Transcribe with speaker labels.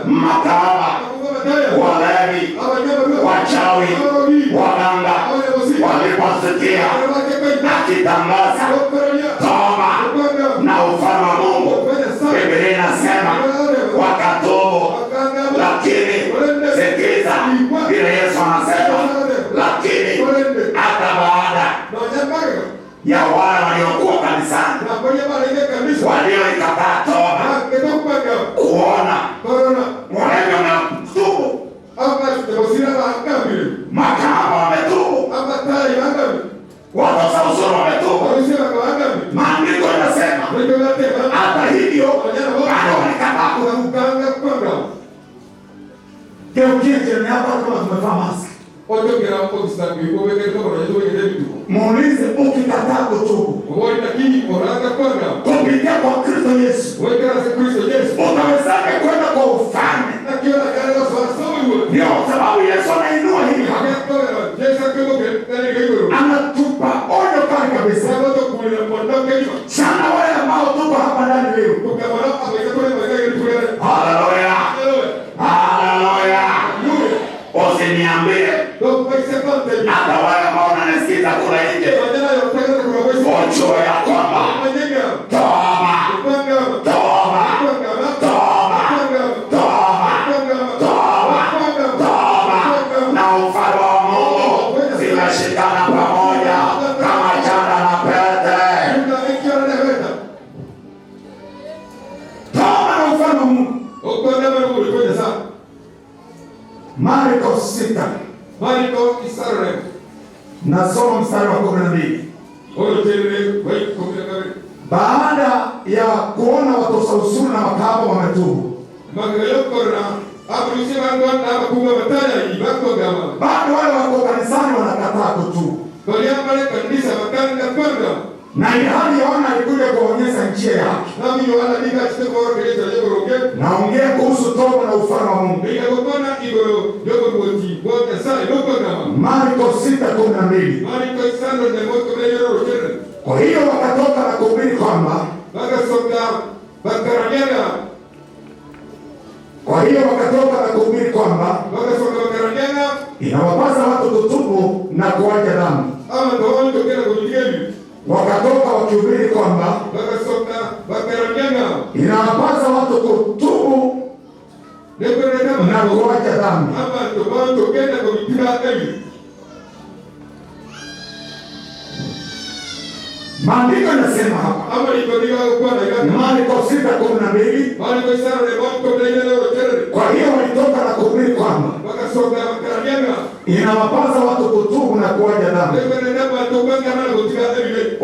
Speaker 1: makahaba, walevi, wachawi, waganga waliposikia akitangaza toba na ufalme wa Mungu, Biblia inasema wakatubu. Lakini sikiza vile Yesu anasema, lakini hata baada ya wale waliokuwa kanisani walioikataa toba kuona walevi wametubu, makahaba wametubu, watoza ushuru wametubu, maandiko yanasema hata hivyo bado walikataa. Geukie jirani yako kama tumevaa maski. Muulize, ukikataa kutubu kupitia kwa Kristo Yesu, utawezaje kwenda kwa ufalme? Ndio sababu Yesu anainua hili hapa, anatupa onyo kali kabisa sana wale ambao tuko hapa ndani leo. Haleluya, haleluya. Usiniambie hata wale ambao wananisikiza kule nje wajue ya kwamba toba, toba, toba, toba, toba, toba na ufalme wa Mungu zinashikana pamoja kama chanda na pete. Toba na ufalme wa Mungu. Marko 6. Marko isarare. Nasoma mstari wa 12. Baada ya kuona watoza ushuru na makahaba wametubu, bado wale wako kanisani wanakataa kutubu. Na ilhali Yohana alikuja kuonyesha njia ya haki. Naongea kuhusu toba na ufalme wa Mungu. Marko 6:12. Kwa hiyo wakatoka na kuhubiri kwamba inawapasa watu kutubu na kuacha dhambi. Wakatoka wakihubiri kwamba inawapasa watu kutubu na kuacha dhambi. Maandiko yanasema hapa, Marko 6:12. Kwa hiyo walitoka na kuhubiri kwamba inawapasa watu kutubu na kuacha dhambi.